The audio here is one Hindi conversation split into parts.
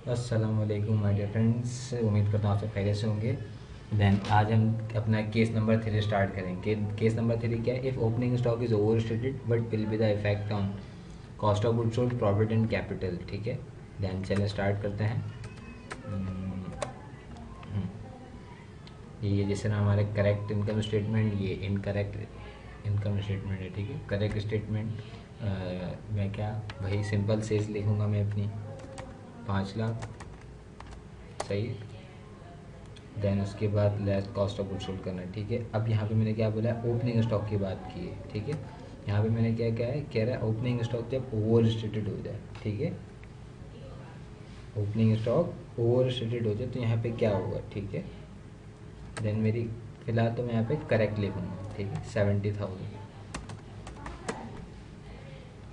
अस्सलाम वालेकुम माय डियर फ्रेंड्स, उम्मीद करता हूँ आप सब खैरियत से होंगे। देन आज हम अपना केस नंबर 3 स्टार्ट करेंगे। केस नंबर 3 क्या है? If opening stock is over stated but will be the effect on cost of goods sold, profit and capital. ठीक है, देन चलिए स्टार्ट करते हैं। हम्म, ये जैसे ना हमारे करेक्ट इनकम स्टेटमेंट, ये इनकरेक्ट इनकम स्टेटमेंट है। ठीक है, करेक्ट स्टेटमेंट मैं क्या वही सिंपल सेल्स लिखूँगा मैं अपनी 5 लाख। सही है। देन उसके बाद less cost of goods sold करना है। ठीक है, अब यहाँ पे मैंने क्या बोला है? ओपनिंग स्टॉक की बात की है। ठीक है, यहाँ पे मैंने क्या क्या है कह रहा है ओपनिंग स्टॉक जब ओवर स्टेटेड हो जाए। ठीक है, ओपनिंग स्टॉक ओवर स्टेटेड हो जाए तो यहाँ पे क्या होगा? ठीक है, देन मेरी फिलहाल तो मैं यहाँ पे करेक्ट लिखूँगा। ठीक है, 70,000।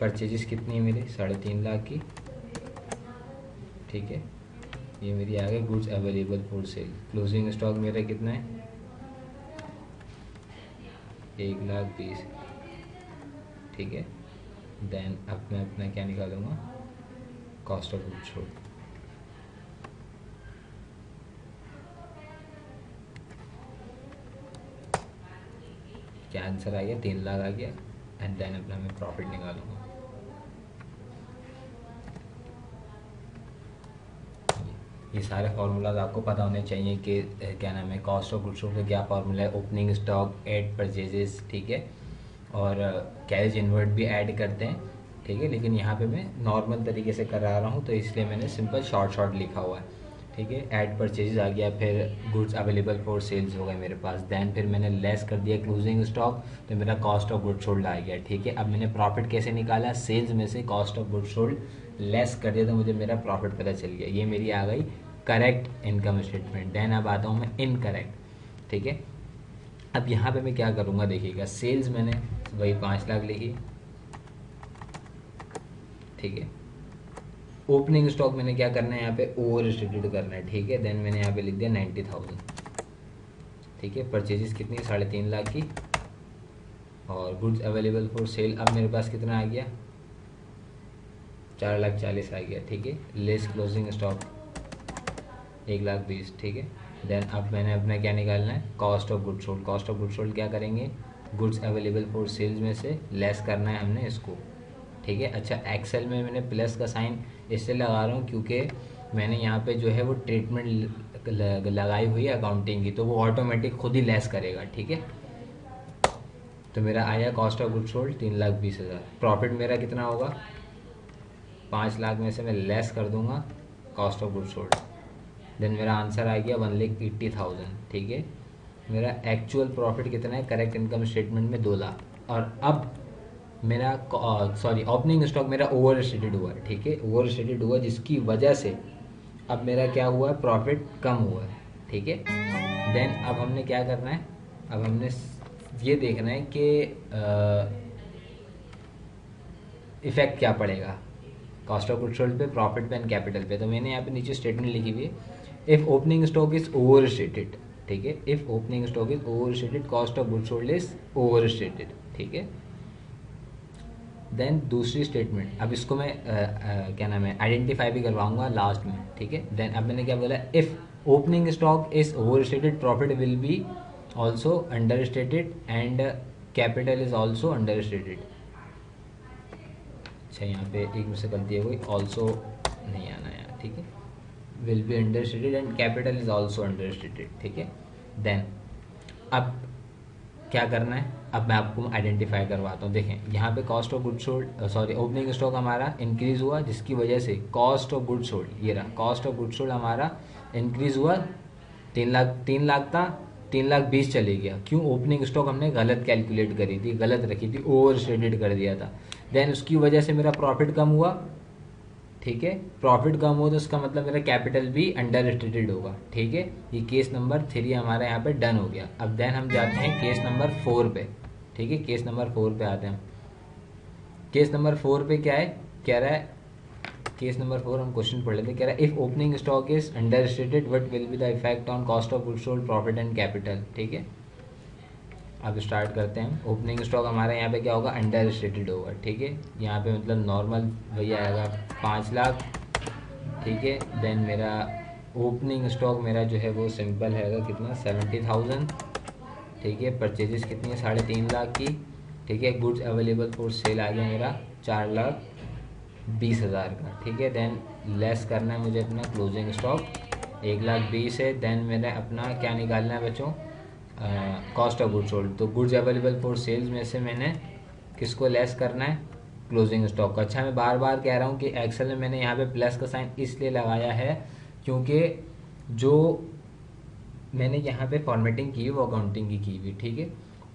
परचेजेस कितनी है मेरी? 3.5 लाख की। ठीक है, ये मेरी आ गई goods available for sale. Closing stock मेरा कितना है? 1,20,000। ठीक है, देन अब मैं अपना क्या निकालूंगा? Cost of goods sold. क्या आंसर आ गया? 3 लाख आ गया। एंड देन अपना मैं प्रॉफिट निकालूंगा। ये सारे फार्मूलाज आपको पता होने चाहिए कि क्या नाम है, कॉस्ट ऑफ गुड्स सोल्ड का क्या फार्मूला है, ओपनिंग स्टॉक, एड परचेजेस। ठीक है, और कैरेज इनवर्ट भी ऐड करते हैं। ठीक है, लेकिन यहाँ पे मैं नॉर्मल तरीके से करा रहा हूँ तो इसलिए मैंने सिंपल शॉर्ट शॉर्ट लिखा हुआ है। ठीक है, ऐड परचेजेस आ गया, फिर गुड्स अवेलेबल फॉर सेल्स हो गए मेरे पास। देन फिर मैंने लेस कर दिया क्लोजिंग स्टॉक, तो मेरा कॉस्ट ऑफ गुड्स सोल्ड आ गया। ठीक है, अब मैंने प्रॉफिट कैसे निकाला? सेल्स में से cost of goods sold less कर दिया तो मुझे मेरा प्रॉफिट पता चल गया। ये मेरी आ गई करेक्ट इनकम स्टेटमेंट। देन अब आता हूँ मैं इनकरेक्ट। ठीक है, अब यहाँ पे मैं क्या करूँगा देखिएगा, सेल्स मैंने वही 5 लाख लिखी। ठीक है, ओपनिंग स्टॉक मैंने क्या करना है यहाँ पे? ओवर स्टेटेड करना है। ठीक है, देन मैंने यहाँ पे लिख दिया 90,000। ठीक है, परचेजेस कितनी? 3.5 लाख की। और गुड्स अवेलेबल फॉर सेल अब मेरे पास कितना आ गया? 4,40,000 आ गया। ठीक है, लेस क्लोजिंग स्टॉक 1,20,000। ठीक है, देन अब मैंने अपना क्या निकालना है? Cost of goods sold. Cost of goods sold क्या करेंगे? गुड्स अवेलेबल फॉर सेल्स में से लेस करना है हमने इसको। ठीक है, अच्छा एक्सेल में मैंने प्लस का साइन इससे लगा रहा हूँ क्योंकि मैंने यहाँ पे जो है वो ट्रीटमेंट लगाई हुई है अकाउंटिंग की, तो वो ऑटोमेटिक खुद ही लेस करेगा। ठीक है, तो मेरा आया cost of goods sold 3,20,000। Profit मेरा कितना होगा? 5 लाख में से मैं लेस कर दूंगा cost of goods sold. Then मेरा आंसर आ गया 1,80,000। ठीक है, मेरा एक्चुअल प्रॉफिट कितना है करेक्ट इनकम स्टेटमेंट में? 2 लाख। और अब मेरा ओपनिंग स्टॉक मेरा ओवर स्टेटेड हुआ है। ठीक है, ओवर स्टेटेड हुआ जिसकी वजह से अब मेरा क्या हुआ है? प्रॉफिट कम हुआ है। ठीक है, देन अब हमने क्या करना है? अब हमने ये देखना है कि इफेक्ट क्या पड़ेगा कॉस्ट ऑफ गुड्स सोल्ड पे, प्रॉफिट पे एंड कैपिटल पे। तो मैंने यहाँ पे नीचे स्टेटमेंट लिखी हुई है, if opening stock is over stated. ठीक है, if opening stock is over stated cost of goods sold is over stated. ठीक है, देन दूसरी स्टेटमेंट, अब इसको मैं क्या नाम है आइडेंटिफाई भी करवाऊंगा लास्ट में। ठीक है, देन अब मैंने क्या बोला? If opening stock is over stated profit will B also under stated and capital is also under stated. अच्छा, यहाँ पे एक मुझसे गलती है, कोई ऑल्सो नहीं आना यार। ठीक है, will be under stated and capital is also under stated. ठीक है, देन अब क्या करना है? अब मैं आपको आइडेंटिफाई करवाता हूँ। देखें यहाँ पे cost of good sold opening stock हमारा इंक्रीज हुआ जिसकी वजह से कॉस्ट ऑफ गुड सोल्ड, ये रहा कॉस्ट ऑफ गुड सोल्ड हमारा इंक्रीज हुआ। 3 लाख, 3 लाख था, 3,20,000 चले गया। क्यों? ओपनिंग स्टॉक हमने गलत कैलकुलेट करी थी, गलत रखी थी, ओवर स्टेटेड कर दिया था। देन उसकी वजह से मेरा प्रॉफिट कम हुआ। ठीक है, प्रॉफिट कम हो तो उसका मतलब मेरा कैपिटल भी अंडर स्टेटेड होगा। ठीक है, ये केस नंबर 3 हमारा यहाँ पे डन हो गया। अब देन हम जाते हैं केस नंबर 4 पे। ठीक है, केस नंबर 4 पे आते हैं हम। केस नंबर 4 पे क्या है? कह रहा है, केस नंबर 4 हम क्वेश्चन पढ़ लेते हैं। कह रहा है if opening stock is under stated what will be the effect on cost of goods sold, profit and capital. ठीक है, अब स्टार्ट करते हैं। ओपनिंग स्टॉक हमारा यहाँ पे क्या होगा? अंडर स्टेटेड होगा। ठीक है, यहाँ पे मतलब नॉर्मल वही आएगा 5 लाख ठीक है। देन मेरा ओपनिंग स्टॉक मेरा जो है वो सिंपल है, कितना 70,000, ठीक है। परचेजेस कितनी है 3.5 लाख की, ठीक है। गुड्स अवेलेबल फॉर सेल आ गया मेरा 4,20,000 का, ठीक है। देन लेस करना है मुझे अपना क्लोजिंग स्टॉक 1,20,000 है। देन मैंने अपना क्या निकालना है बच्चों, कॉस्ट ऑफ गुड्स सोल्ड। तो गुड्स अवेलेबल फॉर सेल्स में से मैंने किसको लेस करना है, क्लोजिंग स्टॉक का। अच्छा मैं बार बार कह रहा हूँ कि एक्सेल में मैंने यहाँ पे प्लस का साइन इसलिए लगाया है क्योंकि जो मैंने यहाँ पे फॉर्मेटिंग की है वो अकाउंटिंग की हुई, ठीक है।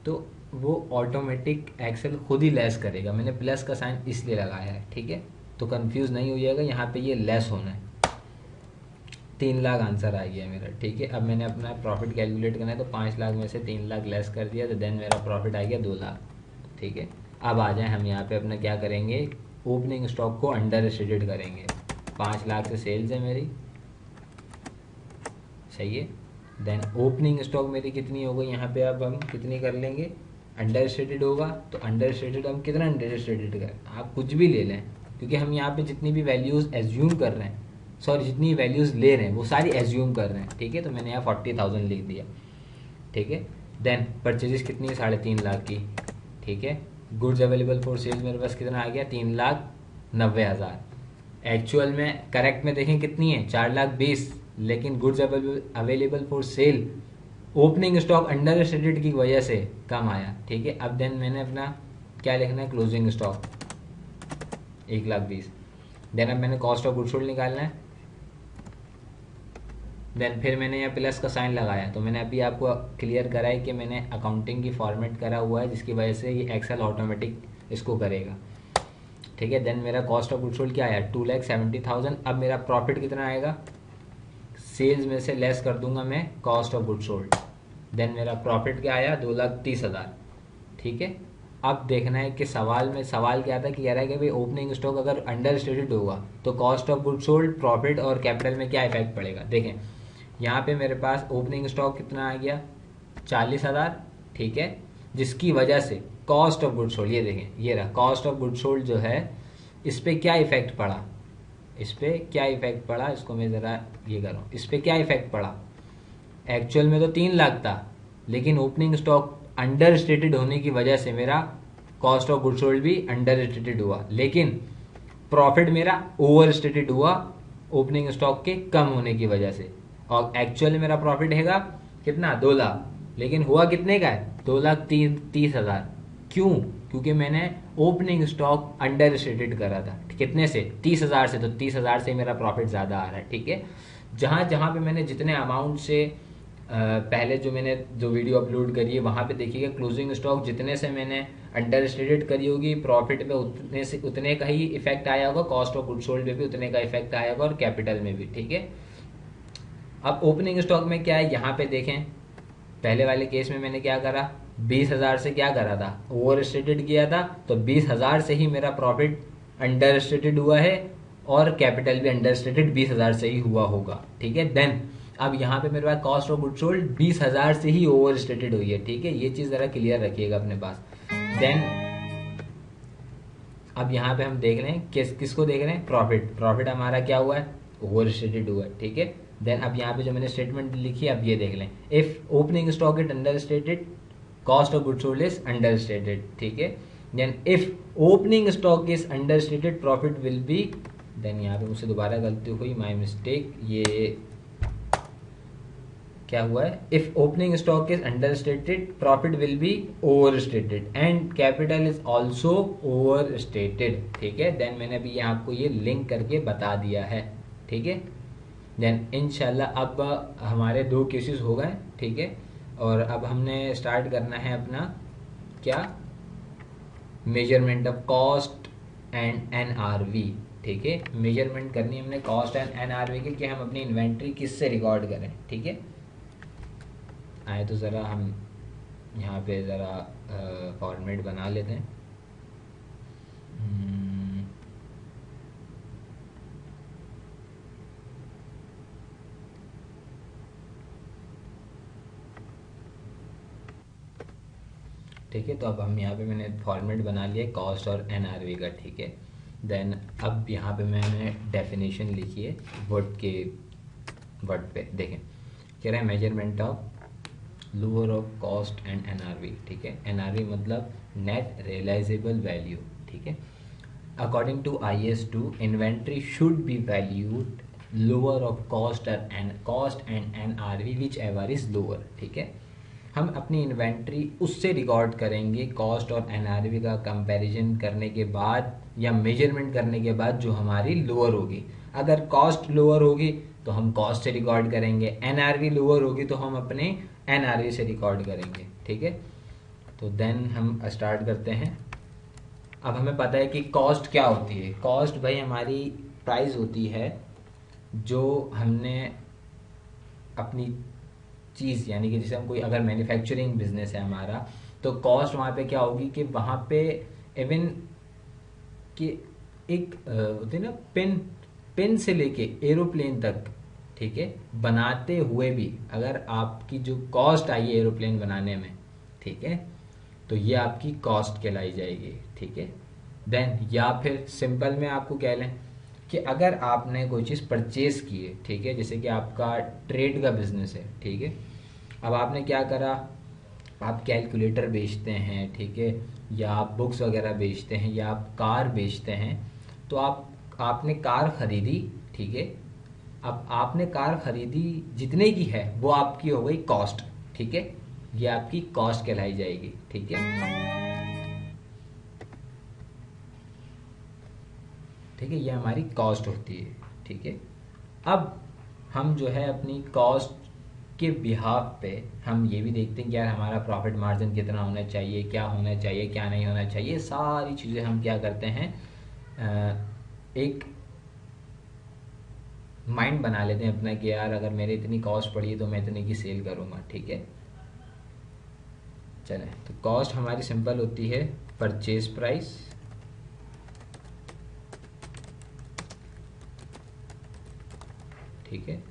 तो वो ऑटोमेटिक एक्सेल खुद ही लेस करेगा, मैंने प्लस का साइन इसलिए लगाया है, ठीक है। तो कंफ्यूज नहीं हो जाएगा, यहाँ पे ये लेस होना है। 3 लाख आंसर आ गया मेरा, ठीक है। अब मैंने अपना प्रॉफिट कैलकुलेट करना है, तो 5 लाख में से 3 लाख लेस कर दिया, तो देन मेरा प्रॉफिट आ गया 2 लाख, ठीक है। अब आ जाए हम यहाँ पे अपना क्या करेंगे, ओपनिंग स्टॉक को अंडर स्टेटेड करेंगे। 5 लाख से सेल्स है मेरी, सही है। देन ओपनिंग स्टॉक मेरी कितनी हो गई यहाँ पे, अब हम कितनी कर लेंगे, अंडर स्टेटेड होगा। तो अंडर स्टेटेड हम कितना अंडर स्टेटेड करें, आप कुछ भी ले लें, क्योंकि हम यहाँ पे जितनी भी वैल्यूज़ एज्यूम कर रहे हैं, सॉरी जितनी वैल्यूज़ ले रहे हैं वो सारी एज्यूम कर रहे हैं, ठीक है। तो मैंने यहाँ 40,000 लिख दिया, ठीक है। देन परचेजेस कितनी है 3.5 लाख की, ठीक है। गुड्स अवेलेबल फॉर सेल्स मेरे पास कितना आ गया 3,90,000। एक्चुअल में करेक्ट में देखें कितनी है 4,20,000, लेकिन goods available for sale opening stock under stated की वजह से कम आया, ठीक है। अब देन मैंने अपना क्या लिखना है, क्लोजिंग स्टॉक 1,20,000। देन अब मैंने कॉस्ट ऑफ गुड्स सोल्ड निकालना है। देन फिर मैंने यहाँ प्लस का साइन लगाया, तो मैंने अभी आपको क्लियर करा है कि मैंने अकाउंटिंग की फॉर्मेट करा हुआ है, जिसकी वजह से ये एक्सेल ऑटोमेटिक इसको करेगा, ठीक है। देन मेरा कॉस्ट ऑफ गुड्स सोल्ड क्या आया 2,70,000। अब मेरा प्रॉफिट कितना आएगा, सेल्स में से लेस कर दूंगा मैं cost of goods sold. Then मेरा प्रॉफिट क्या आया 2,30,000, ठीक है। अब देखना है कि सवाल में सवाल क्या था कि कह रहा है कि भाई ओपनिंग स्टॉक अगर अंडर स्टेटेड होगा तो cost of goods sold, profit और कैपिटल में क्या इफेक्ट पड़ेगा। देखें यहाँ पे मेरे पास ओपनिंग स्टॉक कितना आ गया 40,000, ठीक है, जिसकी वजह से कॉस्ट ऑफ गुड्स सोल्ड, ये देखें ये रहा कॉस्ट ऑफ गुड्स सोल्ड जो है, इस पर क्या इफेक्ट पड़ा, इस पर क्या इफेक्ट पड़ा, इसको मैं ज़रा ये करूँ, इस पर क्या इफेक्ट पड़ा। एक्चुअल में तो 3 लाख था, लेकिन ओपनिंग स्टॉक अंडर स्टेटेड होने की वजह से मेरा कॉस्ट ऑफ गुड्स सोल्ड भी अंडर स्टेटेड हुआ, लेकिन प्रॉफिट मेरा ओवर स्टेटेड हुआ ओपनिंग स्टॉक के कम होने की वजह से। और एक्चुअल मेरा प्रॉफिट हैगा कितना 2 लाख, लेकिन हुआ कितने का है 2,30,000। क्यों, क्योंकि मैंने ओपनिंग स्टॉक अंडर स्टेटेड करा था, कितने से 30,000 से, तो 30,000 से मेरा प्रॉफिट ज़्यादा आ रहा है, ठीक है। जहाँ जहाँ पे मैंने जितने अमाउंट से पहले जो मैंने जो वीडियो अपलोड करी है वहाँ पे देखिएगा क्लोजिंग स्टॉक जितने से मैंने अंडर स्टेटेड करी होगी, प्रॉफिट में उतने का ही इफेक्ट आया होगा, कॉस्ट ऑफ गुड्स सोल्ड में भी उतने का इफेक्ट आया होगा और कैपिटल में भी, ठीक है। अब ओपनिंग स्टॉक में क्या है, यहाँ पे देखें पहले वाले केस में मैंने क्या करा 20,000 से क्या करा था, ओवर स्टेटेड किया था, तो 20,000 से ही मेरा प्रॉफिट अंडर स्टेटेड हुआ है और कैपिटल भी अंडर स्टेटेड 20,000 से ही हुआ होगा, ठीक है। देन अब यहाँ पे मेरे पास कॉस्ट ऑफ गुड्स सोल्ड 20,000 से ही ओवर स्टेटेड हुई है, ठीक है। ये चीज जरा क्लियर रखिएगा अपने पास। देन अब यहाँ पे हम देख रहे हैं किसको देख रहे हैं, प्रॉफिट हमारा क्या हुआ है ओवर स्टेटेड हुआ है, ठीक है। देन अब यहाँ पे जो मैंने स्टेटमेंट लिखी है अब ये देख लें, if opening stock is under stated cost of goods sold is under stated, ठीक है। Then if opening stock is under stated profit will be, then यहाँ पे मुझसे दोबारा गलती हुई, माई मिस्टेक, ये क्या हुआ है, if opening stock is under stated profit will B over stated and capital is also over stated, ठीक है। देन मैंने अभी आपको ये लिंक करके बता दिया है, ठीक है। देन इंशाल्लाह अब हमारे 2 केसेस हो गए, ठीक है। और अब हमने स्टार्ट करना है अपना क्या, measurement of cost and NRV, ठीक है। मेजरमेंट करनी है हमने कॉस्ट एंड NRV की कि हम अपनी इन्वेंट्री किससे रिकॉर्ड करें, ठीक है। आए तो ज़रा हम यहाँ पे ज़रा फॉर्मेट बना लेते हैं। ठीक है, तो अब हम यहाँ पे मैंने फॉर्मेट बना लिया कॉस्ट और NRV का, ठीक है। देन अब यहाँ पे मैंने डेफिनेशन लिखी है वर्ड पे, देखें कह रहा है measurement of lower of cost and NRV, ठीक है। एनआरवी मतलब नेट रियलाइजेबल वैल्यू, ठीक है। According to IS2 inventory should be valued lower of cost and NRV whichever is lower, ठीक है। हम अपनी इन्वेंट्री उससे रिकॉर्ड करेंगे कॉस्ट और एनआरवी का कंपैरिजन करने के बाद या मेजरमेंट करने के बाद जो हमारी लोअर होगी। अगर कॉस्ट लोअर होगी तो हम कॉस्ट से रिकॉर्ड करेंगे, एनआरवी लोअर होगी तो हम अपने एनआरवी से रिकॉर्ड करेंगे, ठीक है। तो देन हम स्टार्ट करते हैं। अब हमें पता है कि कॉस्ट क्या होती है। कॉस्ट भाई हमारी प्राइस होती है जो हमने अपनी चीज़, यानी कि जैसे हम कोई अगर मैन्युफैक्चरिंग बिजनेस है हमारा, तो कॉस्ट वहाँ पे क्या होगी कि वहाँ पे इवन कि एक होती है ना पेन से लेके एरोप्लेन तक, ठीक है, बनाते हुए भी अगर आपकी जो कॉस्ट आई है एरोप्लेन बनाने में, ठीक है, तो ये आपकी कॉस्ट कहलाई जाएगी, ठीक है। देन या फिर सिंपल में आपको कह लें कि अगर आपने कोई चीज़ परचेज की है, ठीक है, जैसे कि आपका ट्रेड का बिजनेस है, ठीक है, अब आपने क्या करा, आप कैलकुलेटर बेचते हैं, ठीक है, या आप बुक्स वगैरह बेचते हैं, या आप कार बेचते हैं, तो आपने कार खरीदी, ठीक है। अब आपने कार खरीदी जितने की है वो आपकी हो गई कॉस्ट, ठीक है, ये आपकी कॉस्ट कहलाई जाएगी, ठीक है। ठीक है, ये हमारी कॉस्ट होती है, ठीक है। अब हम जो है अपनी कॉस्ट के बिहाफ पे हम ये भी देखते हैं कि यार हमारा प्रॉफिट मार्जिन कितना होना चाहिए, क्या होना चाहिए, क्या नहीं होना चाहिए, सारी चीज़ें हम क्या करते हैं, एक माइंड बना लेते हैं अपना कि यार अगर मेरे इतनी कॉस्ट पड़ी है तो मैं इतने की सेल करूँगा, ठीक है। चलें, तो कॉस्ट हमारी सिंपल होती है परचेज प्राइस, ठीक है,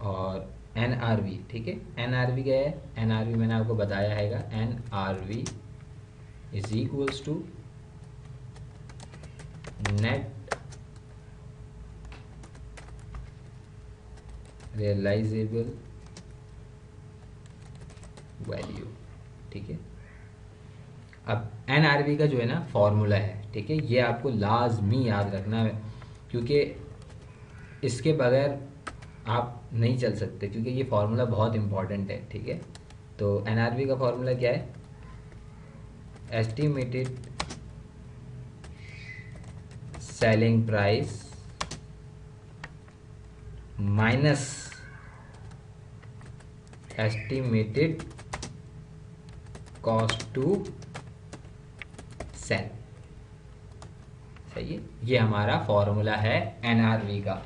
और एनआरवी, ठीक है। एनआरवी क्या है, एनआरवी मैंने आपको बताया हैगा, NRV is equals to net realisable value, ठीक है। अब एनआरवी का जो है ना फॉर्मूला है, ठीक है, ये आपको लाजमी याद रखना है क्योंकि इसके बगैर आप नहीं चल सकते, क्योंकि ये फार्मूला बहुत इंपॉर्टेंट है, ठीक है। तो एनआरवी का फार्मूला क्या है, estimated selling price minus estimated cost to sell, सही है। ये हमारा फॉर्मूला है एनआरवी का,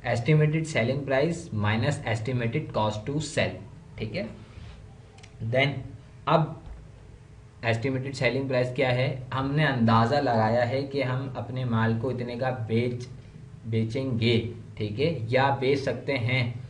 estimated selling price minus estimated cost to sell, ठीक है। देन अब एस्टिमेटेड सेलिंग प्राइस क्या है, हमने अंदाज़ा लगाया है कि हम अपने माल को इतने का बेचेंगे, ठीक है, या बेच सकते हैं।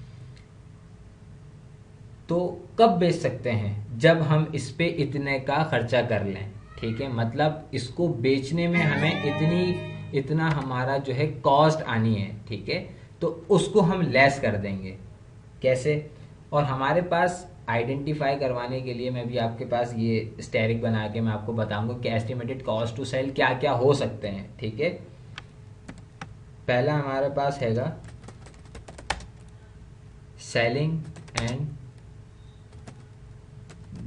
तो कब बेच सकते हैं, जब हम इस पे इतने का खर्चा कर लें, ठीक है, मतलब इसको बेचने में हमें इतना हमारा जो है कॉस्ट आनी है, ठीक है, तो उसको हम लेस कर देंगे। कैसे, और हमारे पास आइडेंटिफाई करवाने के लिए मैं भी आपके पास ये स्टेरिक बना के मैं आपको बताऊंगा कि एस्टिमेटेड कॉस्ट टू सेल क्या क्या हो सकते हैं, ठीक है। पहला हमारे पास हैगा सेलिंग एंड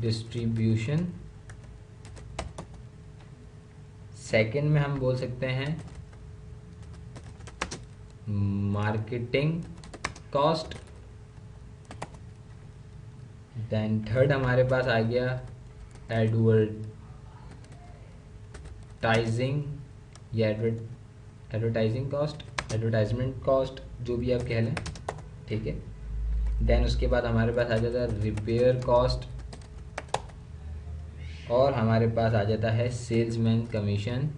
डिस्ट्रीब्यूशन, सेकंड में हम बोल सकते हैं मार्केटिंग कॉस्ट, देन थर्ड हमारे पास आ गया एडवर्टाइजिंग या एडवर्टाइजिंग कॉस्ट, एडवर्टाइजमेंट कॉस्ट, जो भी आप कह लें, ठीक है। देन उसके बाद हमारे पास आ जाता है रिपेयर कॉस्ट, और हमारे पास आ जाता है सेल्समैन कमीशन,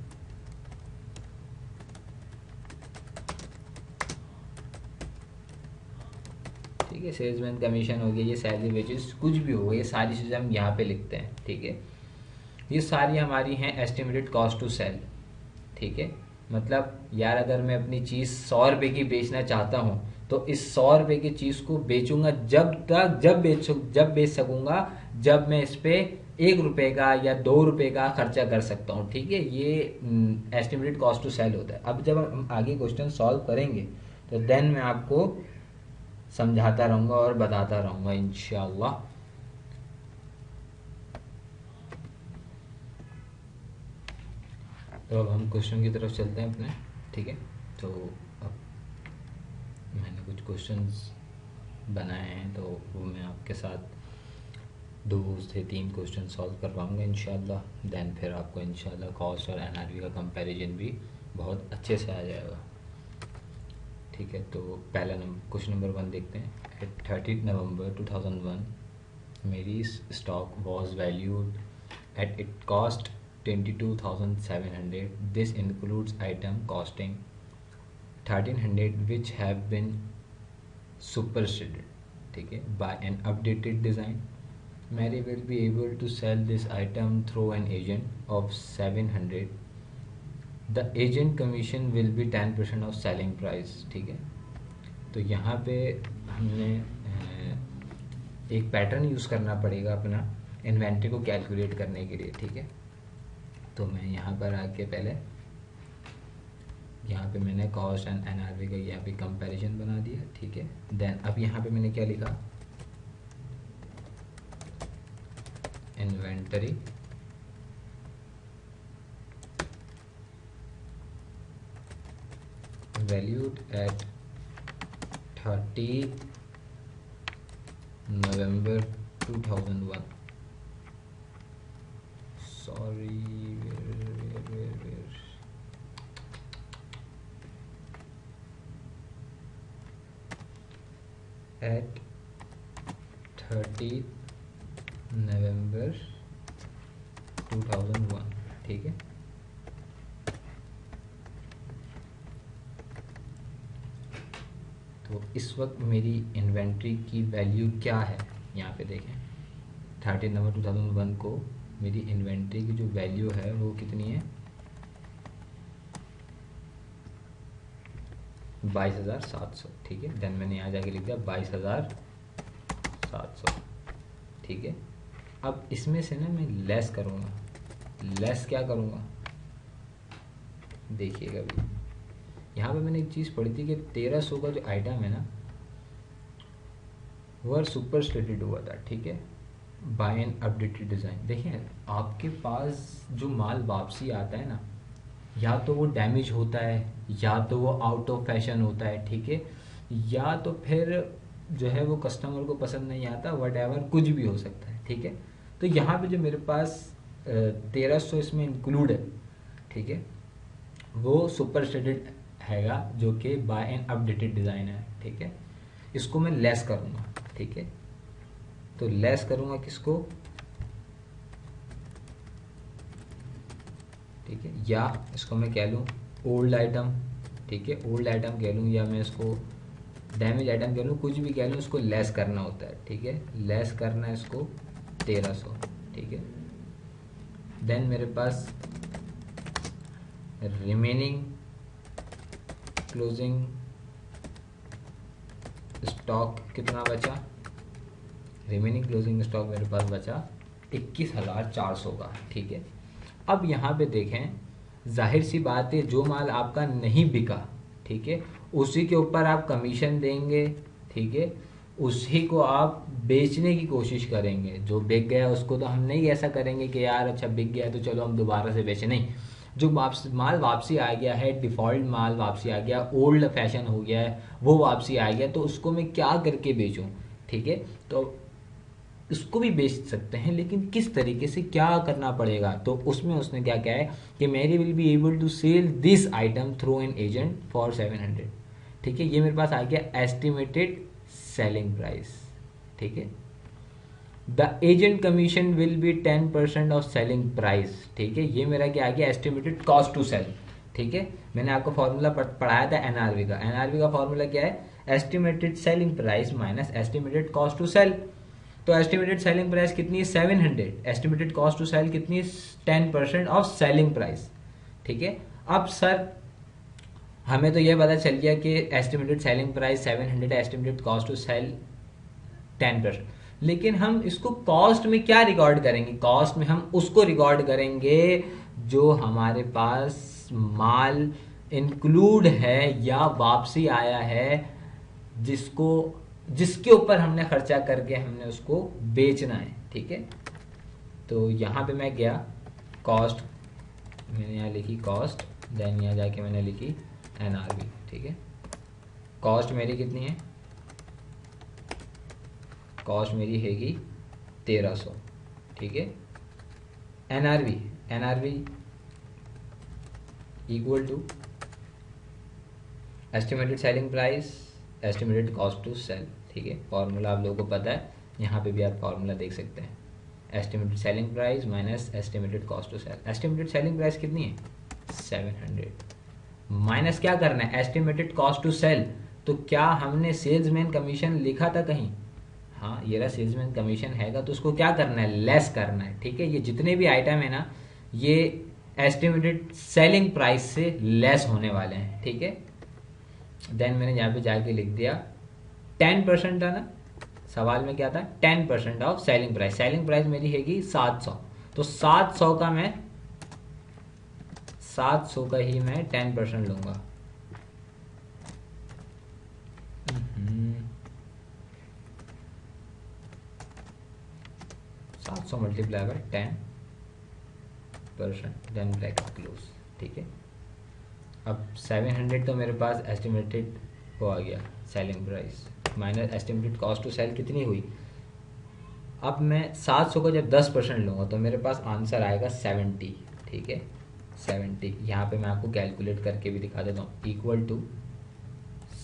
ठीक है। सेल्समैन कमीशन हो गया, ये सैलरी वेजेस कुछ भी हो गया, ये सारी चीज़ें हम यहाँ पे लिखते हैं, ठीक है। ये सारी हमारी हैं एस्टिमेटेड कॉस्ट टू सेल, ठीक है। मतलब यार अगर मैं अपनी चीज़ 100 रुपये की बेचना चाहता हूँ तो इस 100 रुपये की चीज़ को बेचूंगा जब बेच सकूंगा जब मैं इस पे 1 रुपये का या 2 रुपये का खर्चा कर सकता हूँ। ठीक है, ये एस्टिमेटेड कॉस्ट टू सेल होता है। अब जब हम आगे क्वेश्चन सॉल्व करेंगे तो देन मैं आपको समझाता रहूँगा और बताता रहूँगा इंशाल्लाह। तो अब हम क्वेश्चन की तरफ चलते हैं अपने। ठीक है, तो अब मैंने कुछ क्वेश्चंस बनाए हैं तो वो मैं आपके साथ 2 से 3 क्वेश्चन सॉल्व करवाऊँगा इंशाल्लाह। देन फिर आपको इंशाल्लाह कॉस्ट और एनआरवी का कंपैरिजन भी बहुत अच्छे से आ जाएगा। ठीक है, तो पहला क्वेश्चन नंबर 1 देखते हैं। एट 30 नवंबर 2001 मेरी stock was valued at it cost 22,700. This includes item costing 1,300 which have been superseded. ठीक है, by an updated design. Mary will be able to sell this item through an agent of 700. The agent commission will be 10% of selling price. ठीक है, तो यहाँ पे हमने एक पैटर्न यूज़ करना पड़ेगा अपना इन्वेंट्री को कैलकुलेट करने के लिए। ठीक है, तो मैं यहाँ पर आके पहले यहाँ पे मैंने कॉस्ट एंड एनआरवी का यहाँ पे कंपैरिजन बना दिया। ठीक है, देन अब यहाँ पे मैंने क्या लिखा, inventory valued at 30 November 2001. Sorry, where? At 30 नवंबर 2001. ठीक है, तो इस वक्त मेरी इन्वेंट्री की वैल्यू क्या है, यहाँ पे देखें 30 नवंबर 2001 को मेरी इन्वेंट्री की जो वैल्यू है वो कितनी है, 22,700. ठीक है, देन मैंने यहाँ जाके लिख दिया 22,700. ठीक है, अब इसमें से ना मैं लेस करूँगा। लेस क्या करूँगा, देखिएगा भी यहाँ पे मैंने एक चीज़ पढ़ी थी कि 1300 का जो आइटम है ना वो सुपर स्टेटेड हुआ था। ठीक है, बाय एन अपडेटेड डिज़ाइन। देखिए आपके पास जो माल वापसी आता है ना, या तो वो डैमेज होता है या तो वो आउट ऑफ फैशन होता है। ठीक है, या तो फिर जो है वो कस्टमर को पसंद नहीं आता, वट कुछ भी हो सकता है। ठीक है, तो यहाँ पे जो मेरे पास 1300 इसमें इंक्लूड है। ठीक है, वो सुपर स्टेटेड हैगा जो कि बाय एन अपडेटेड डिज़ाइन है। ठीक है, इसको मैं लेस करूँगा। ठीक है, तो लेस करूँगा किसको, ठीक है, या इसको मैं कह लूँ ओल्ड आइटम। ठीक है, ओल्ड आइटम कह लूँ या मैं इसको डैमेज आइटम कह लूँ, कुछ भी कह लूँ, इसको लेस करना होता है। ठीक है, लेस करना है इसको 1300। ठीक है, देन मेरे पास रिमेनिंग क्लोजिंग स्टॉक कितना बचा, रिमेनिंग क्लोजिंग स्टॉक मेरे पास बचा 21,400 का। ठीक है, अब यहाँ पे देखें, जाहिर सी बात है जो माल आपका नहीं बिका, ठीक है, उसी के ऊपर आप कमीशन देंगे। ठीक है, उसी को आप बेचने की कोशिश करेंगे। जो बिक गया उसको तो हम नहीं ऐसा करेंगे कि यार अच्छा बिक गया तो चलो हम दोबारा से बेचें, नहीं। जो माल वापसी आ गया है, डिफ़ॉल्ट माल वापसी आ गया, ओल्ड फैशन हो गया है, वो वापसी आ गया, तो उसको मैं क्या करके बेचूं। ठीक है, तो इसको भी बेच सकते हैं, लेकिन किस तरीके से क्या करना पड़ेगा, तो उसमें उसने क्या कहा है कि Mary will be able to sell this item through an agent for 700। ठीक है, ये मेरे पास आ गया एस्टिमेटेड सेलिंग प्राइस। ठीक है, the agent commission will be 10% of selling price. ठीक है, ये मेरा क्या आ गया एस्टिमेटेड कॉस्ट टू सेल। ठीक है, मैंने आपको फॉर्मूला पढ़ाया था एनआरवी का। एनआरवी का फॉर्मूला क्या है, estimated selling price minus estimated cost to sell. तो एस्टिमेटेड सेलिंग प्राइस कितनी है 700, एस्टिमेटेड कॉस्ट टू सेल कितनी है 10% ऑफ सेलिंग प्राइस। ठीक है, अब सर हमें तो ये पता चल गया कि एस्टिमेटेड सेलिंग प्राइस 700 है, एस्टिमेटेड कॉस्ट टू सेल 10%, लेकिन हम इसको कॉस्ट में क्या रिकॉर्ड करेंगे? कॉस्ट में हम उसको रिकॉर्ड करेंगे जो हमारे पास माल इंक्लूड है या वापसी आया है, जिसको जिसके ऊपर हमने खर्चा करके हमने उसको बेचना है। ठीक है, तो यहाँ पे मैं गया, कॉस्ट मैंने यहाँ लिखी कॉस्ट, देन यहाँ जाके मैंने लिखी NRV। ठीक है, कॉस्ट मेरी कितनी है? कॉस्ट मेरी हैगी 1300। ठीक है, NRV equal to estimated selling price, estimated cost to sell. ठीक है, फॉर्मूला आप लोगों को पता है, यहाँ पे भी आप फॉर्मूला देख सकते हैं, estimated selling price minus estimated cost to sell. Estimated selling price कितनी है? 700 माइनस क्या करना है? Estimated cost to sell. तो क्या हमने सेल्समैन कमीशन लिखा था कहीं? हाँ, ये रहा सेल्समैन कमीशन हैगा, तो उसको क्या करना है? लेस करना है। ठीक है, ये जितने भी आइटम है ना, ये एस्टिमेटेड सेलिंग प्राइस से लेस होने वाले हैं। ठीक है, देन मैंने यहाँ पे जाके लिख दिया 10% था ना, सवाल में क्या था? 10% of selling price. Selling price मेरी हैगी 700, तो 700 का मैं 700 का ही मैं 10% लूंगा। 700 multiply by 10%, then bracket close. ठीक है, अब 700 तो मेरे पास एस्टिमेटेड वो आ गया selling price, minus estimated cost to sell कितनी हुई? अब मैं 700 को जब 10% लूँगा तो मेरे पास आंसर आएगा 70। ठीक है, 70 यहाँ पे मैं आपको कैलकुलेट करके भी दिखा देता हूँ, इक्वल टू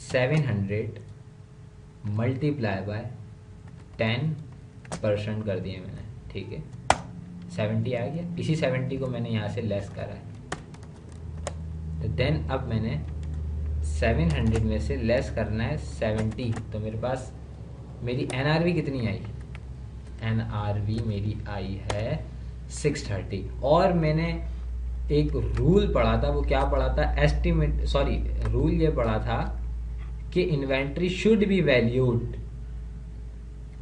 700 मल्टीप्लाई बाय 10% कर दिए मैंने। ठीक है, 70 आ गया, इसी 70 को मैंने यहाँ से लेस करा है, तो देन अब मैंने 700 में से लेस करना है 70, तो मेरे पास मेरी NRV कितनी आई? NRV मेरी आई है 630। और मैंने एक रूल पढ़ा था, वो क्या पढ़ा था? रूल ये पढ़ा था कि inventory should be valued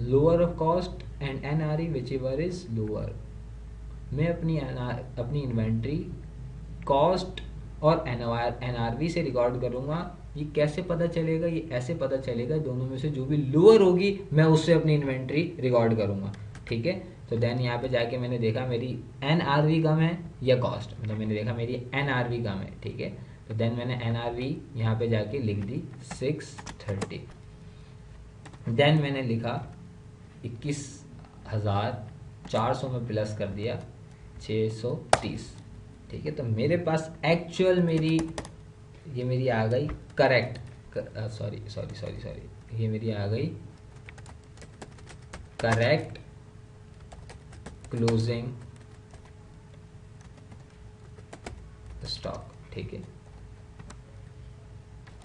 lower of cost and NRE which ever is lower. मैं अपनी इन्वेंट्री कॉस्ट और NRV से रिकॉर्ड करूंगा। ये कैसे पता चलेगा? ये ऐसे पता चलेगा, दोनों में से जो भी लोअर होगी मैं उससे अपनी इन्वेंट्री रिकॉर्ड करूंगा। ठीक है, तो देन यहाँ पे जाके मैंने देखा मेरी NRV कम है या कॉस्ट, मतलब मैंने देखा मेरी NRV कम है। ठीक है, तो देन मैंने NRV यहाँ पे जाके लिख दी 630। देन मैंने लिखा 21,400 में प्लस कर दिया 630। ठीक है, तो मेरे पास एक्चुअल ये मेरी आ गई करेक्ट, सॉरी, ये मेरी आ गई करेक्ट क्लोजिंग स्टॉक। ठीक है,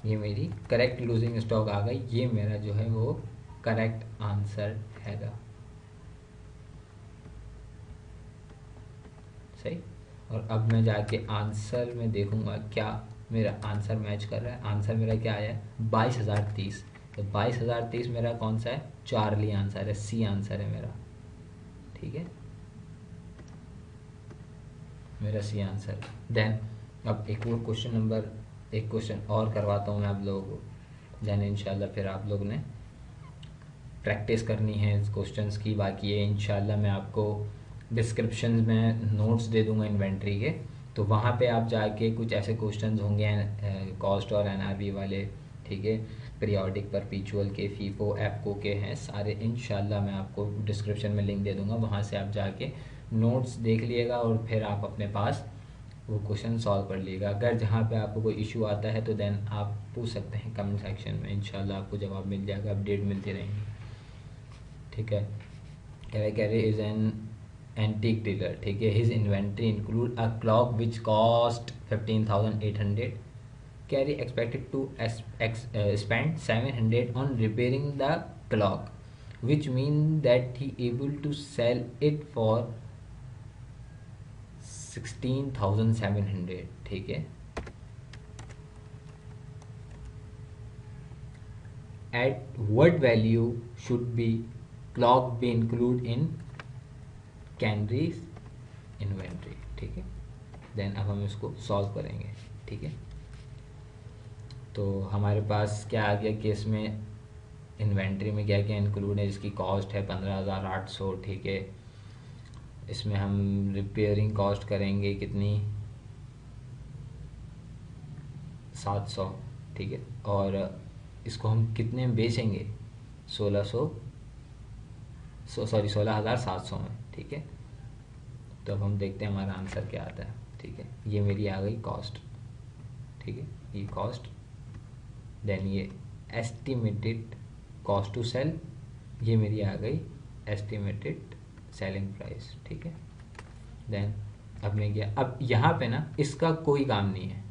ये मेरी करेक्ट क्लोजिंग स्टॉक आ गई, ये मेरा जो है वो करेक्ट आंसर हैगा। सही, और अब मैं जाके आंसर में देखूंगा क्या मेरा आंसर मैच कर रहा है। आंसर मेरा क्या आया है? 22,030। तो 22,030 मेरा कौन सा है? चार्ली आंसर है, C आंसर है मेरा। ठीक है, मेरा C आंसर। देन अब एक क्वेश्चन और करवाता हूँ मैं आप लोगों को, देन इंशाल्लाह फिर आप लोग ने प्रैक्टिस करनी है इस क्वेश्चंस की। बाकी ये इंशाल्लाह मैं आपको डिस्क्रिप्शन में नोट्स दे दूंगा इन्वेंट्री के, तो वहाँ पे आप जाके कुछ ऐसे क्वेश्चंस होंगे कॉस्ट और NRV वाले। ठीक है, पीरियोडिक, परपीचुअल के, फीफो, एफको के हैं सारे। इंशाल्लाह मैं आपको डिस्क्रिप्शन में लिंक दे दूंगा, वहाँ से आप जाके नोट्स देख लीजिएगा और फिर आप अपने पास वो क्वेश्चन सॉल्व कर लीजिएगा। अगर जहाँ पे आपको कोई इशू आता है तो देन आप पूछ सकते हैं कमेंट सेक्शन में, इंशाल्लाह आपको जवाब मिल जाएगा, अपडेट मिलती रहेंगी। ठीक है, कैरे इज़ एन एंटीक डीलर। ठीक है, his inventory include a clock which cost 15,800। Carey expected to spend 700 on repairing the clock, which means that he able to sell it for 16,700. ठीक है, at what value should be clock be include in कैनरीज inventory, ठीक है। देन अब हम इसको सॉल्व करेंगे, ठीक है। तो हमारे पास क्या आ गया कि इसमें इन्वेंट्री में क्या क्या इंक्लूड है, जिसकी कॉस्ट है 15,800, ठीक है। इसमें हम रिपेयरिंग कॉस्ट करेंगे कितनी, 700, ठीक है। और इसको हम कितने में बेचेंगे, 16,700 में, ठीक है। तो अब हम देखते हैं हमारा आंसर क्या आता है, ठीक है। ये मेरी आ गई कॉस्ट, ठीक है, ये कॉस्ट। देन ये एस्टिमेटेड कॉस्ट टू सेल, ये मेरी आ गई एस्टिमेटेड सेलिंग प्राइस, ठीक है। देन अब मैं गया, अब यहाँ पे ना इसका कोई काम नहीं है,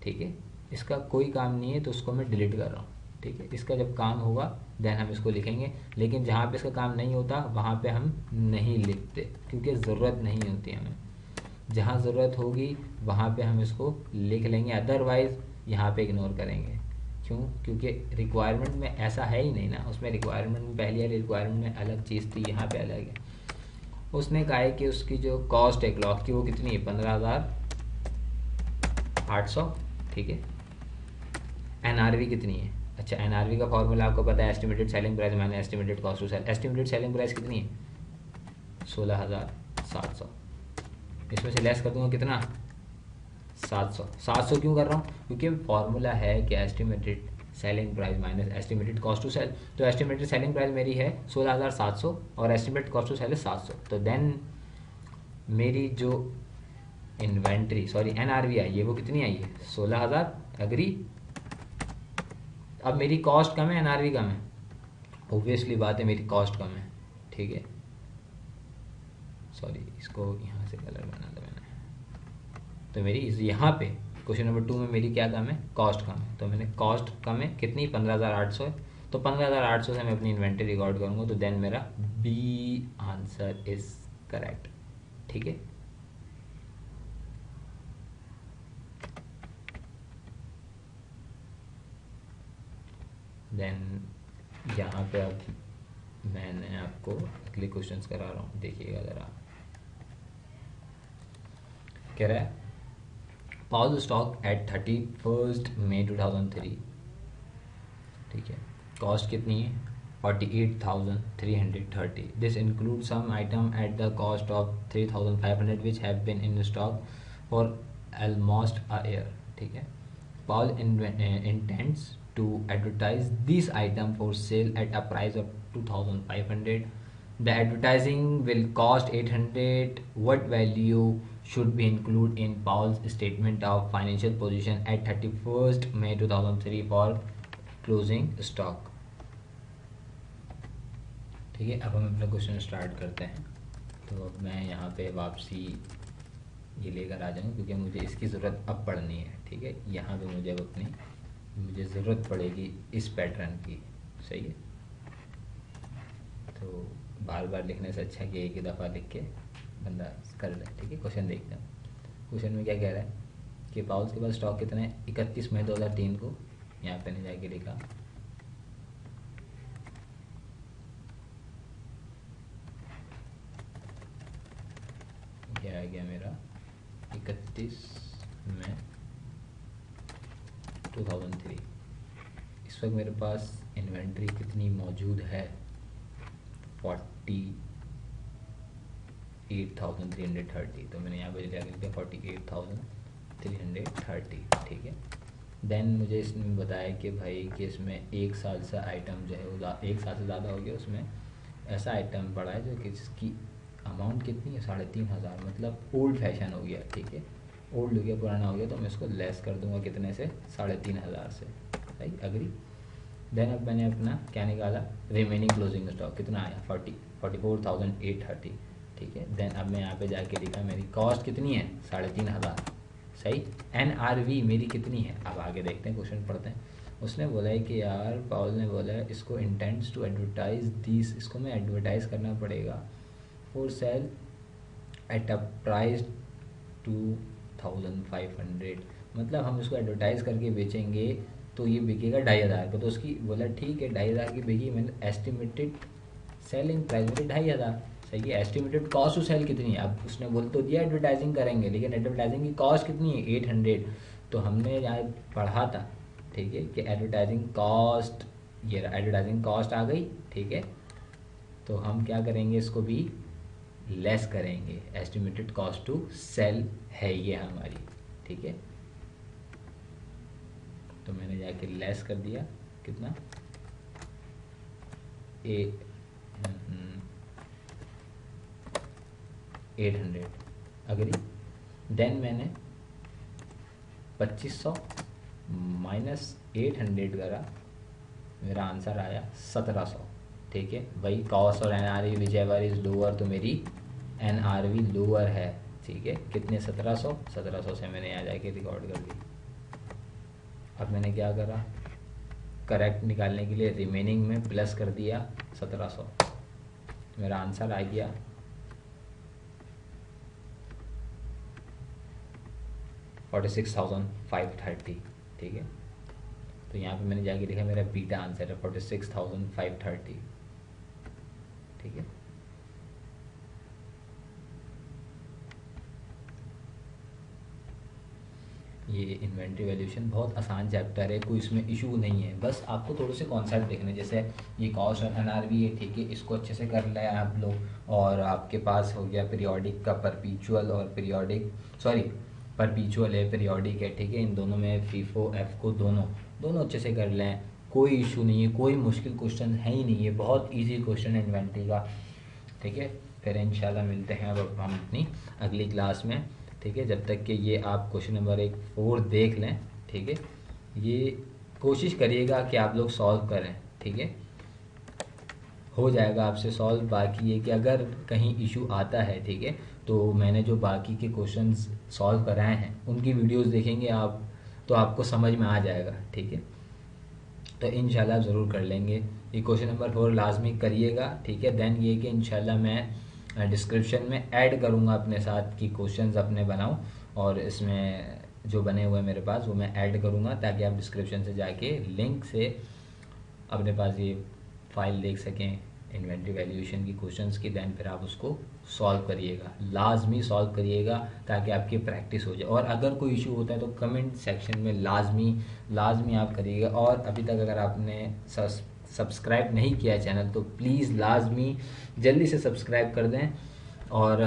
ठीक है, इसका कोई काम नहीं है, तो उसको मैं डिलीट कर रहा हूँ, ठीक है। इसका जब काम होगा देन हम इसको लिखेंगे, लेकिन जहाँ पे इसका काम नहीं होता वहाँ पे हम नहीं लिखते, क्योंकि ज़रूरत नहीं होती हमें। जहाँ ज़रूरत होगी वहाँ पे हम इसको लिख लेंगे, अदरवाइज़ यहाँ पे इग्नोर करेंगे। क्यों? क्योंकि रिक्वायरमेंट में ऐसा है ही नहीं ना, उसमें रिक्वायरमेंट में पहली वाली रिक्वायरमेंट में अलग चीज़ थी, यहाँ पे अलग है। उसने कहा है कि उसकी जो कॉस्ट है क्लॉक की वो कितनी है, 15,800, ठीक है। एनआरवी कितनी है, अच्छा एनआरवी का फॉर्मूला आपको पता है, estimated selling price minus estimated cost to sell. Estimated selling price कितनी है, 16,700। इसमें से लेस कर दूंगा कितना, 700। 700 क्यों कर रहा हूँ, क्योंकि फॉर्मूला है कि estimated selling price minus estimated cost to sell. तो एस्टिमेटेड सेलिंग प्राइस मेरी है 16,700 और एस्टिमेटेड कॉस्ट टू सेल है 700। तो देन मेरी जो इन्वेंट्री सॉरी एनआरवी आई है वो कितनी आई है, 16,000। एग्री। अब मेरी कॉस्ट कम है, एनआरवी कम है, ऑब्वियसली बात है मेरी कॉस्ट कम है, ठीक है। सॉरी इसको यहाँ से कलर बना दो मैंने। तो मेरी यहाँ पे क्वेश्चन नंबर 2 में मेरी क्या कम है, कॉस्ट कम है। तो मैंने कॉस्ट कम है कितनी, 15,800 है। तो 15,800 से मैं अपनी इन्वेंट्री रिकॉर्ड करूँगा, तो देन मेरा बी आंसर इज करेक्ट, ठीक है। देन यहाँ पे अब मैंने आपको अगले क्वेश्चंस करा रहा हूँ, देखिएगा ज़रा। कह रहा है पाउल स्टॉक एट 31 मई 2003, ठीक है। कॉस्ट कितनी है, 48,330। This include some item at the cost of 3,500 which have been in stock for almost a year, ठीक है। Paul intends to advertise this item for sale at a price of 2,500. The advertising will cost 800. What value should be included in Paul's statement of financial position at 31st May 2003 for closing stock? ठीक है, अब हम अपना क्वेश्चन स्टार्ट करते हैं। तो अब मैं यहाँ पे वापसी ये लेकर आ जाऊँ, क्योंकि मुझे इसकी ज़रूरत अब पड़नी है, ठीक है। यहाँ पे मुझे मुझे ज़रूरत पड़ेगी इस पैटर्न की, सही है। तो बार बार लिखने से अच्छा कि एक ही दफ़ा लिख के बंदा कर ले, ठीक है। क्वेश्चन देखते हैं। क्वेश्चन में क्या कह रहा है कि पाउल्स के पास स्टॉक कितने हैं, 31 मई 2003 को यहाँ पे नहीं जाके लिखा, क्या आ गया मेरा 31 मई 2003। इस वक्त मेरे पास इन्वेंट्री कितनी मौजूद है, 48,330। तो मैंने यहाँ पे लिख दिया 48,330, ठीक है। देन मुझे इसने बताया कि भाई कि इसमें 1 साल से आइटम जो है वो 1 साल से ज़्यादा हो गया, उसमें ऐसा आइटम पड़ा है जो कि जिसकी अमाउंट कितनी है, 3,500, मतलब ओल्ड फैशन हो गया, ठीक है। ओल्ड हो गया, पुराना हो गया, तो मैं इसको लेस कर दूंगा कितने से, 3,500 से, राइट। अग्री। देन अब मैंने अपना क्या निकाला, रिमेनिंग क्लोजिंग स्टॉक कितना आया, 44,830, ठीक है। देन अब मैं यहाँ पे जाके लिखा मेरी कॉस्ट कितनी है, 3,500, सही। एनआरवी मेरी कितनी है, अब आगे देखते हैं, क्वेश्चन पढ़ते हैं। उसने बोला है कि यार पाउल ने बोला है इसको इंटेंट्स टू एडवर्टाइज दिस, इसको मैं एडवर्टाइज करना पड़ेगा for sale at a price 2,500, मतलब हम इसको एडवर्टाइज़ करके बेचेंगे तो ये बिकेगा 2,500 का। तो उसकी बोला ठीक है 2,500 की बिकी, मैंने एस्टिमेटेड सेलिंग प्राइस मेरे 2,500, सही है। एस्टिमेटेड कॉस्ट टू सेल कितनी है, अब उसने बोल तो दिया एडवर्टाइजिंग करेंगे, लेकिन एडवर्टाइजिंग की कॉस्ट कितनी है 800। तो हमने यहाँ पढ़ा था ठीक है कि एडवर्टाइजिंग कॉस्ट, ये एडवर्टाइजिंग कॉस्ट आ गई ठीक है। तो हम क्या करेंगे, इसको भी लेस करेंगे, एस्टिमेटेड कॉस्ट टू सेल है ये हमारी ठीक है। तो मैंने जाके लेस कर दिया कितना 800 अगरी। देन मैंने 2500 माइनस 800 करा, मेरा आंसर आया 1700 ठीक है। वही कॉस्ट और NRV which ever is lower, तो मेरी NRV लोअर है ठीक है। कितने 1700 से मैंने यहाँ जाके रिकॉर्ड कर दी। अब मैंने क्या करा, करेक्ट निकालने के लिए रिमेनिंग में प्लस कर दिया 1700, मेरा आंसर आ गया 46,530 ठीक है। तो यहाँ पे मैंने जाके लिखा मेरा बीटा आंसर है 46,530 ठीक है। ये इन्वेंट्री वैल्यूएशन बहुत आसान चैप्टर है, कोई इसमें इशू नहीं है, बस आपको थोड़े से कॉन्सेप्ट देखने, जैसे ये कॉस्ट और NRV है ठीक है, इसको अच्छे से कर लें आप लोग। और आपके पास हो गया पीरियोडिक का परपीचुअल और पीरियोडिक, सॉरी परपीचुअल है पीरियोडिक है ठीक है। इन दोनों में FIFO FCO दोनों अच्छे से कर लें, कोई इशू नहीं है, कोई मुश्किल क्वेश्चन है ही नहीं है, बहुत ईजी क्वेश्चन है इन्वेंट्री का ठीक है। फिर इंशाल्लाह मिलते हैं अब हम अपनी अगली क्लास में ठीक है। जब तक कि ये आप क्वेश्चन नंबर 4 देख लें ठीक है, ये कोशिश करिएगा कि आप लोग सॉल्व करें ठीक है, हो जाएगा आपसे सॉल्व। बाकी ये कि अगर कहीं इशू आता है ठीक है, तो मैंने जो बाकी के क्वेश्चंस सॉल्व कराए हैं उनकी वीडियोस देखेंगे आप, तो आपको समझ में आ जाएगा ठीक है। तो इंशाल्लाह ज़रूर कर लेंगे। ये क्वेश्चन नंबर 4 लाजमी करिएगा ठीक है। देन ये कि इंशाल्लाह मैं डिस्क्रिप्शन में ऐड करूँगा अपने साथ की क्वेश्चंस अपने बनाऊँ, और इसमें जो बने हुए मेरे पास वो मैं ऐड करूँगा, ताकि आप डिस्क्रिप्शन से जाके लिंक से अपने पास ये फाइल देख सकें इन्वेंट्री वैल्यूएशन की क्वेश्चंस की। देन फिर आप उसको सॉल्व करिएगा, लाजमी सॉल्व करिएगा, ताकि आपकी प्रैक्टिस हो जाए। और अगर कोई इशू होता है तो कमेंट सेक्शन में लाजमी आप करिएगा। और अभी तक अगर आपने सब्सक्राइब नहीं किया है चैनल, तो प्लीज़ लाजमी जल्दी से सब्सक्राइब कर दें। और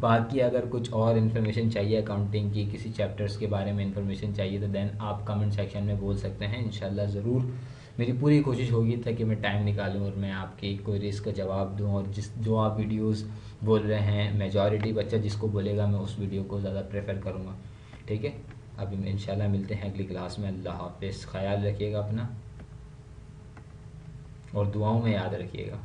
बाकी अगर कुछ और इन्फॉर्मेशन चाहिए अकाउंटिंग की, किसी चैप्टर्स के बारे में इन्फॉर्मेशन चाहिए, तो देन आप कमेंट सेक्शन में बोल सकते हैं। इंशाल्लाह ज़रूर मेरी पूरी कोशिश होगी ताकि मैं टाइम निकालूं और मैं आपकी क्वेरीज का जवाब दूं। और जो आप वीडियोस बोल रहे हैं, मेजॉरिटी बच्चा जिसको बोलेगा मैं उस वीडियो को ज़्यादा प्रेफर करूँगा ठीक है। अभी इंशाल्लाह मिलते हैं अगली क्लास में। अल्लाह हाफ़िज़, ख्याल रखिएगा अपना और दुआओं में याद रखिएगा।